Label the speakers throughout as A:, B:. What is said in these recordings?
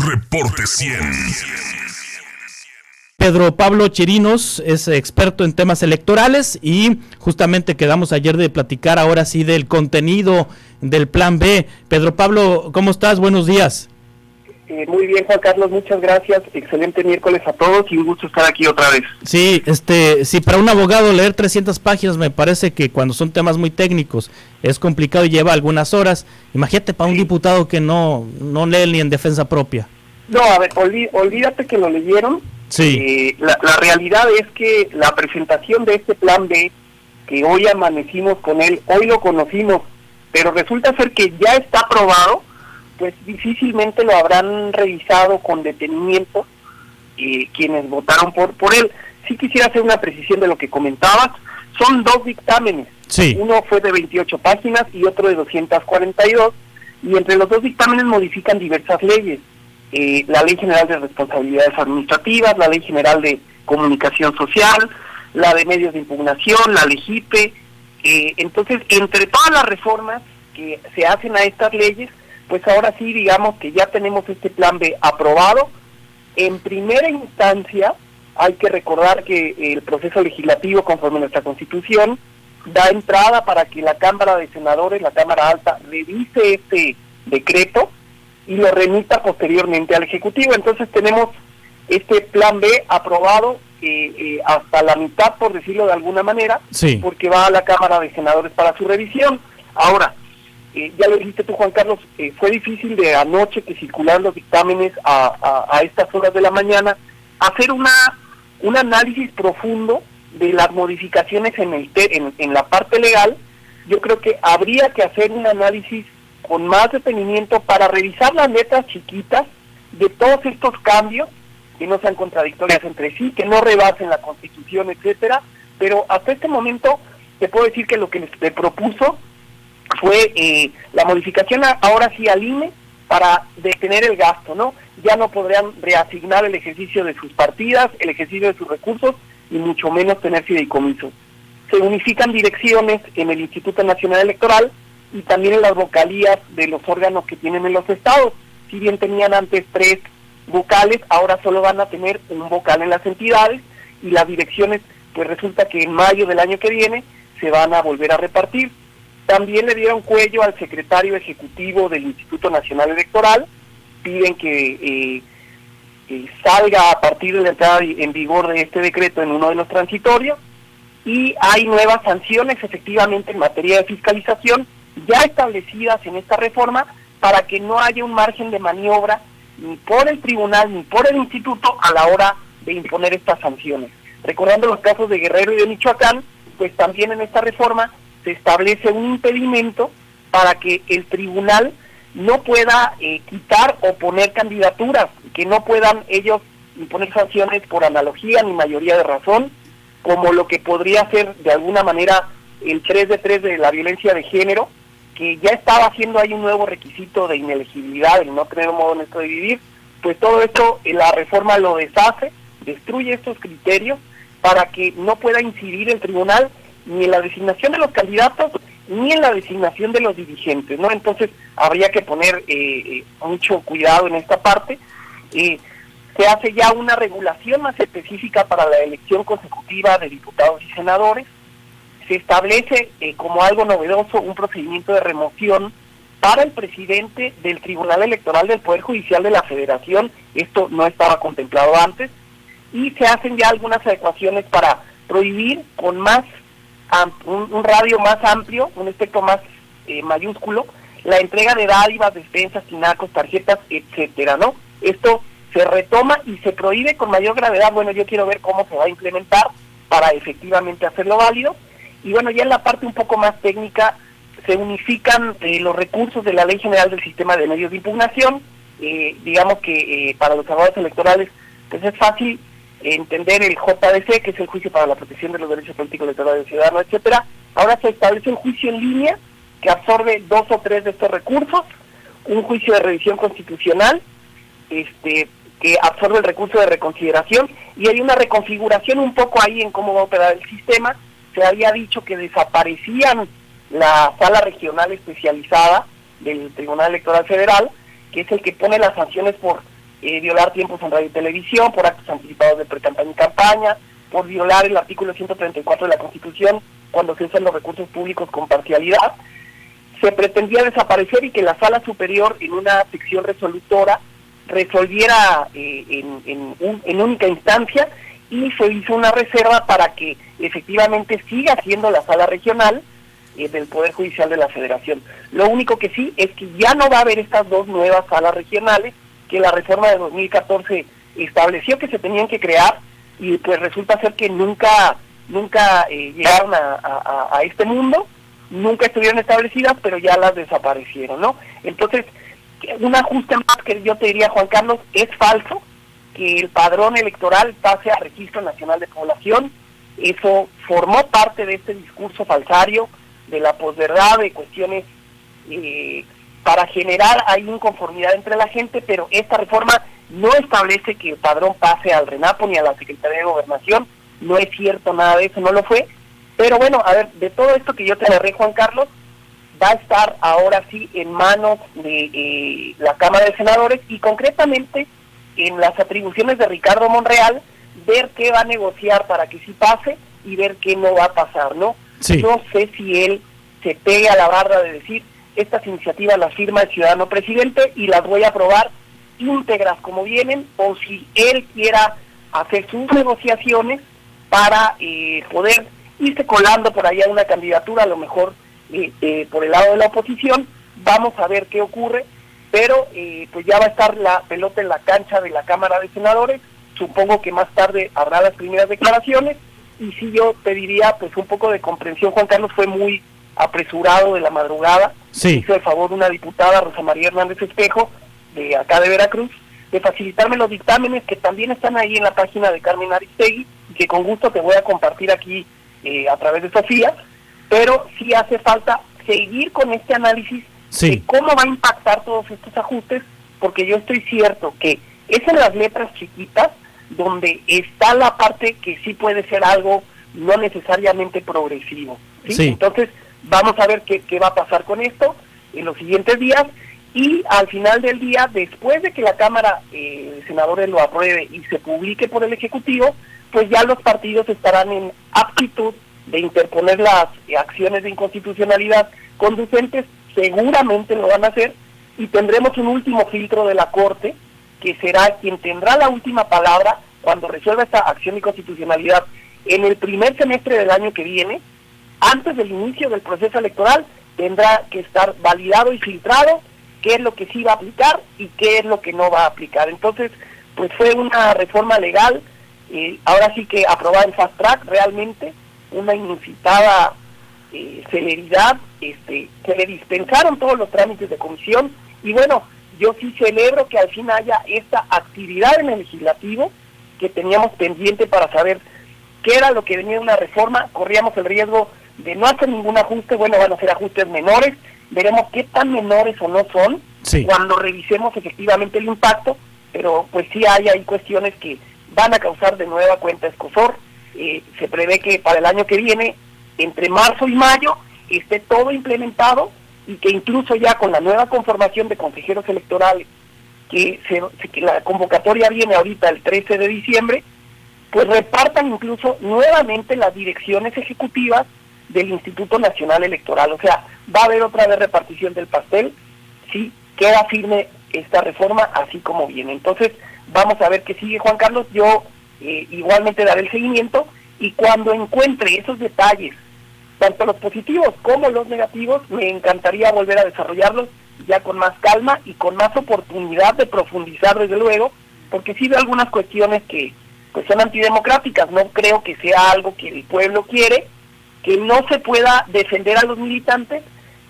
A: Reporte 100.
B: Pedro Pablo Chirinos es experto en temas electorales y justamente quedamos ayer de platicar ahora sí del contenido del Plan B. Pedro Pablo, ¿cómo estás? Buenos días.
C: Muy bien, Juan Carlos, muchas gracias. Excelente miércoles a todos y un gusto estar aquí otra vez.
B: Sí, sí, para un abogado leer 300 páginas me parece que cuando son temas muy técnicos es complicado y lleva algunas horas. Imagínate para un diputado que no lee ni en defensa propia.
C: No, a ver, olvídate que lo leyeron.
B: Sí.
C: La realidad es que la presentación de este Plan B, que hoy amanecimos con él, hoy lo conocimos, pero resulta ser que ya está aprobado, pues difícilmente lo habrán revisado con detenimiento quienes votaron por él. Sí quisiera hacer una precisión de lo que comentabas. Son dos dictámenes.
B: Sí.
C: Uno fue de 28 páginas y otro de 242, y entre los dos dictámenes modifican diversas leyes. La Ley General de Responsabilidades Administrativas, la Ley General de Comunicación Social, la de Medios de Impugnación, la LEGIPE. Entonces, entre todas las reformas que se hacen a estas leyes, pues ahora sí, digamos que ya tenemos este Plan B aprobado. En primera instancia, hay que recordar que el proceso legislativo, conforme a nuestra Constitución, da entrada para que la Cámara de Senadores, la Cámara Alta, revise este decreto y lo remita posteriormente al Ejecutivo. Entonces tenemos este Plan B aprobado hasta la mitad, por decirlo de alguna manera,
B: sí,
C: porque va a la Cámara de Senadores para su revisión. Ahora, ya lo dijiste tú, Juan Carlos, fue difícil de anoche que circularon los dictámenes a estas horas de la mañana, hacer un análisis profundo de las modificaciones en la parte legal. Yo creo que habría que hacer un análisis con más detenimiento para revisar las letras chiquitas de todos estos cambios, que no sean contradictorias entre sí, que no rebasen la Constitución, etcétera. Pero hasta este momento te puedo decir que lo que le propuso fue la modificación ahora sí al INE para detener el gasto, ¿no? Ya no podrían reasignar el ejercicio de sus partidas, el ejercicio de sus recursos, y mucho menos tener fideicomisos. Se unifican direcciones en el Instituto Nacional Electoral y también en las vocalías de los órganos que tienen en los estados. Si bien tenían antes 3 vocales, ahora solo van a tener un vocal en las entidades, y las direcciones, pues resulta que en mayo del año que viene se van a volver a repartir. También le dieron cuello al secretario ejecutivo del Instituto Nacional Electoral, piden que salga a partir de la entrada en vigor de este decreto en uno de los transitorios, y hay nuevas sanciones efectivamente en materia de fiscalización ya establecidas en esta reforma para que no haya un margen de maniobra ni por el tribunal ni por el instituto a la hora de imponer estas sanciones. Recordando los casos de Guerrero y de Michoacán, pues también en esta reforma se establece un impedimento para que el tribunal no pueda quitar o poner candidaturas, que no puedan ellos imponer sanciones por analogía ni mayoría de razón, como lo que podría ser de alguna manera el 3 de 3 de la violencia de género, que ya estaba haciendo ahí un nuevo requisito de inelegibilidad, el no tener un modo honesto de vivir. Pues todo esto la reforma lo deshace, destruye estos criterios para que no pueda incidir el tribunal ni en la designación de los candidatos ni en la designación de los dirigentes, ¿no? Entonces habría que poner mucho cuidado en esta parte. Se hace ya una regulación más específica para la elección consecutiva de diputados y senadores. Se establece como algo novedoso un procedimiento de remoción para el presidente del Tribunal Electoral del Poder Judicial de la Federación. Esto no estaba contemplado antes, y se hacen ya algunas adecuaciones para prohibir con más un radio más amplio, un espectro más mayúsculo, la entrega de dádivas, despensas, tinacos, tarjetas, etcétera, ¿no? Esto se retoma y se prohíbe con mayor gravedad. Bueno, yo quiero ver cómo se va a implementar para efectivamente hacerlo válido. Y bueno, ya en la parte un poco más técnica, se unifican los recursos de la Ley General del Sistema de Medios de Impugnación. Digamos que para los abogados electorales, pues es fácil entender el JDC, que es el Juicio para la Protección de los Derechos Políticos, Electorales del Ciudadano, etcétera. Ahora se establece un juicio en línea que absorbe 2 o 3 de estos recursos, un juicio de revisión constitucional, que absorbe el recurso de reconsideración, y hay una reconfiguración un poco ahí en cómo va a operar el sistema. Se había dicho que desaparecían la sala regional especializada del Tribunal Electoral Federal, que es el que pone las sanciones por violar tiempos en radio y televisión, por actos anticipados de pre-campaña y campaña, por violar el artículo 134 de la Constitución cuando se usan los recursos públicos con parcialidad. Se pretendía desaparecer y que la Sala Superior, en una sección resolutora, resolviera en única instancia, y se hizo una reserva para que efectivamente siga siendo la Sala Regional del Poder Judicial de la Federación. Lo único que sí es que ya no va a haber estas dos nuevas salas regionales que la reforma de 2014 estableció que se tenían que crear, y pues resulta ser que nunca llegaron a este mundo, nunca estuvieron establecidas, pero ya las desaparecieron, ¿no? Entonces, un ajuste más que yo te diría, Juan Carlos, es falso que el padrón electoral pase a Registro Nacional de Población. Eso formó parte de este discurso falsario, de la posverdad, de cuestiones para generar ahí inconformidad entre la gente, pero esta reforma no establece que el padrón pase al RENAPO ni a la Secretaría de Gobernación. No es cierto nada de eso, no lo fue. Pero bueno, a ver, de todo esto que yo te narré, Juan Carlos, va a estar ahora sí en manos de la Cámara de Senadores, y concretamente en las atribuciones de Ricardo Monreal, ver qué va a negociar para que sí pase y ver qué no va a pasar, ¿no?
B: Sí.
C: No sé si él se pegue a la barra de decir, estas iniciativas las firma el ciudadano presidente y las voy a aprobar íntegras como vienen, o si él quiera hacer sus negociaciones para poder irse colando por allá una candidatura, a lo mejor por el lado de la oposición. Vamos a ver qué ocurre, pero pues ya va a estar la pelota en la cancha de la Cámara de Senadores. Supongo que más tarde habrá las primeras declaraciones, y sí, yo te diría pues un poco de comprensión. Juan Carlos, fue muy apresurado de la madrugada.
B: Sí.
C: Hizo el favor una diputada, Rosa María Hernández Espejo, de acá de Veracruz, de facilitarme los dictámenes, que también están ahí en la página de Carmen Aristegui, y que con gusto te voy a compartir aquí a través de Sofía. Pero sí hace falta seguir con este análisis de cómo va a impactar todos estos ajustes, porque yo estoy cierto que es en las letras chiquitas donde está la parte que sí puede ser algo no necesariamente progresivo, ¿sí?
B: Sí.
C: Entonces, vamos a ver qué va a pasar con esto en los siguientes días, y al final del día, después de que la Cámara de Senadores lo apruebe y se publique por el Ejecutivo, pues ya los partidos estarán en aptitud de interponer las acciones de inconstitucionalidad conducentes. Seguramente lo van a hacer, y tendremos un último filtro de la Corte, que será quien tendrá la última palabra cuando resuelva esta acción de inconstitucionalidad en el primer semestre del año que viene. Antes del inicio del proceso electoral tendrá que estar validado y filtrado qué es lo que sí va a aplicar y qué es lo que no va a aplicar. Entonces, pues fue una reforma legal, ahora sí que aprobada en fast track, realmente una inusitada celeridad. Se le dispensaron todos los trámites de comisión, y bueno, yo sí celebro que al fin haya esta actividad en el legislativo que teníamos pendiente para saber qué era lo que venía de una reforma. Corríamos el riesgo de no hacer ningún ajuste. Bueno, van a ser ajustes menores, veremos qué tan menores o no son cuando revisemos efectivamente el impacto, pero pues sí hay cuestiones que van a causar de nueva cuenta escozor. Se prevé que para el año que viene, entre marzo y mayo, esté todo implementado, y que incluso ya con la nueva conformación de consejeros electorales, que la convocatoria viene ahorita el 13 de diciembre, pues repartan incluso nuevamente las direcciones ejecutivas del Instituto Nacional Electoral. O sea, va a haber otra vez repartición del pastel, si queda firme esta reforma así como viene. Entonces, vamos a ver qué sigue, Juan Carlos. Yo igualmente daré el seguimiento, y cuando encuentre esos detalles, tanto los positivos como los negativos, me encantaría volver a desarrollarlos ya con más calma y con más oportunidad de profundizar, desde luego, porque sí veo algunas cuestiones que pues son antidemocráticas. No creo que sea algo que el pueblo quiere, que no se pueda defender a los militantes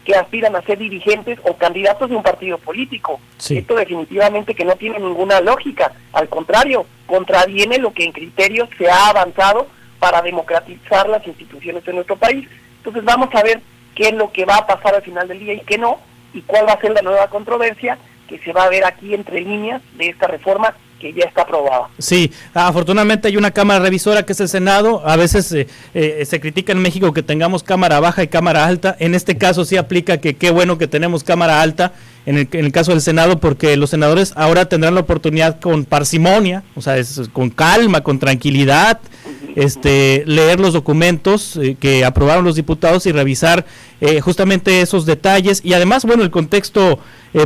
C: que aspiran a ser dirigentes o candidatos de un partido político. Esto definitivamente que no tiene ninguna lógica, al contrario, contraviene lo que en criterios se ha avanzado para democratizar las instituciones de nuestro país. Entonces vamos a ver qué es lo que va a pasar al final del día y qué no, y cuál va a ser la nueva controversia que se va a ver aquí entre líneas de esta reforma ya está aprobada.
B: Sí, afortunadamente hay una cámara revisora que es el Senado. A veces se critica en México que tengamos cámara baja y cámara alta. En este caso sí aplica que qué bueno que tenemos cámara alta en el caso del Senado, porque los senadores ahora tendrán la oportunidad con parsimonia, o sea, con calma, con tranquilidad, leer los documentos que aprobaron los diputados y revisar justamente esos detalles. Y además, bueno, el contexto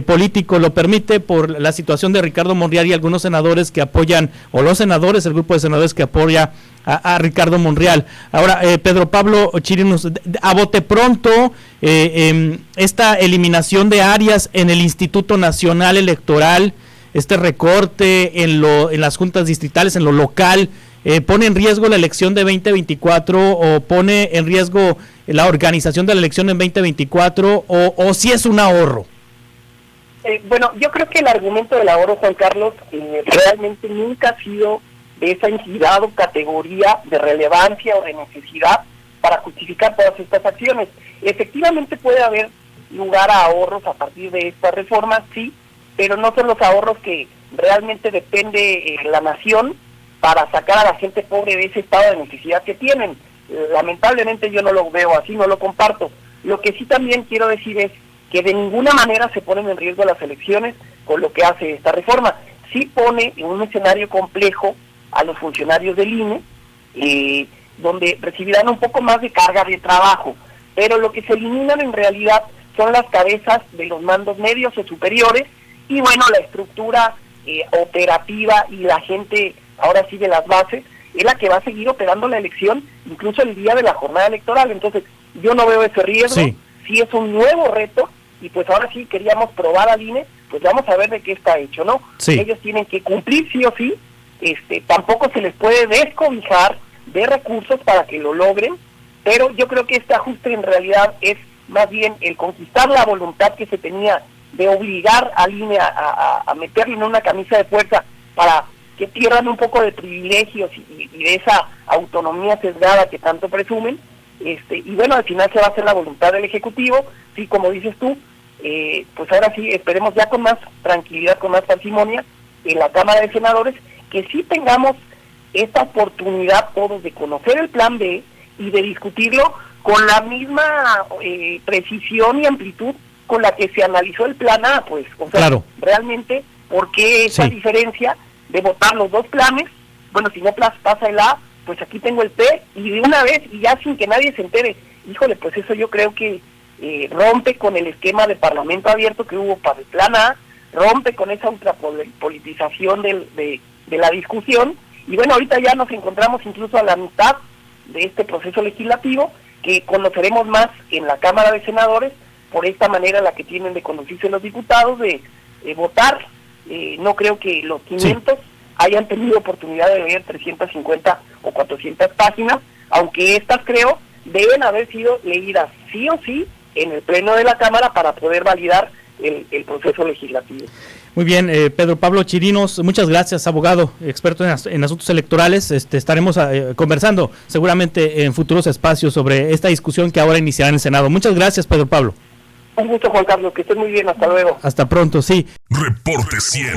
B: político lo permite por la situación de Ricardo Monreal y algunos senadores que apoyan, o los senadores, el grupo de senadores que apoya a Ricardo Monreal. Ahora, Pedro Pablo Chirinos, a bote pronto, esta eliminación de áreas en el Instituto Nacional Electoral, este recorte en las juntas distritales, en lo local, ¿pone en riesgo la elección de 2024 o pone en riesgo la organización de la elección en 2024 o si es un ahorro?
C: Bueno, yo creo que el argumento del ahorro, Juan Carlos, realmente nunca ha sido de esa entidad o categoría de relevancia o de necesidad para justificar todas estas acciones. Efectivamente puede haber lugar a ahorros a partir de esta reforma, sí, pero no son los ahorros que realmente depende la nación para sacar a la gente pobre de ese estado de necesidad que tienen. Lamentablemente yo no lo veo así, no lo comparto. Lo que sí también quiero decir es que de ninguna manera se ponen en riesgo las elecciones con lo que hace esta reforma. Sí pone en un escenario complejo a los funcionarios del INE, donde recibirán un poco más de carga de trabajo, pero lo que se eliminan en realidad son las cabezas de los mandos medios o superiores, y bueno, la estructura operativa y la gente, ahora sí de las bases, es la que va a seguir operando la elección, incluso el día de la jornada electoral. Entonces, yo no veo ese riesgo, sí es un nuevo reto, y pues ahora sí queríamos probar al INE, pues vamos a ver de qué está hecho, ¿no?
B: Sí.
C: Ellos tienen que cumplir sí o sí, tampoco se les puede descobijar de recursos para que lo logren, pero yo creo que este ajuste en realidad es más bien el conquistar la voluntad que se tenía de obligar al INE a meterle en una camisa de fuerza para que pierdan un poco de privilegios y de esa autonomía sesgada que tanto presumen, y bueno, al final se va a hacer la voluntad del Ejecutivo, sí, como dices tú, pues ahora sí, esperemos ya con más tranquilidad, con más parsimonia, en la Cámara de Senadores, que sí tengamos esta oportunidad todos de conocer el Plan B y de discutirlo con la misma precisión y amplitud con la que se analizó el Plan A, pues, o sea,
B: claro.
C: Realmente, ¿por qué esa diferencia de votar los dos planes? Bueno, si no pasa el A, pues aquí tengo el P, y de una vez, y ya sin que nadie se entere. Híjole, pues eso yo creo que rompe con el esquema de parlamento abierto que hubo para el Plan A, rompe con esa ultrapolitización de la discusión, y bueno, ahorita ya nos encontramos incluso a la mitad de este proceso legislativo, que conoceremos más en la Cámara de Senadores, por esta manera en la que tienen de conducirse los diputados, de votar. No creo que los 500 hayan tenido oportunidad de leer 350 o 400 páginas, aunque estas creo deben haber sido leídas sí o sí en el Pleno de la Cámara para poder validar el proceso legislativo.
B: Muy bien, Pedro Pablo Chirinos, muchas gracias, abogado, experto en asuntos electorales. Estaremos conversando seguramente en futuros espacios sobre esta discusión que ahora iniciará en el Senado. Muchas gracias, Pedro Pablo.
C: Un gusto, Juan Carlos, que estés muy bien, hasta luego.
B: Hasta pronto, sí.
A: Reporte 100.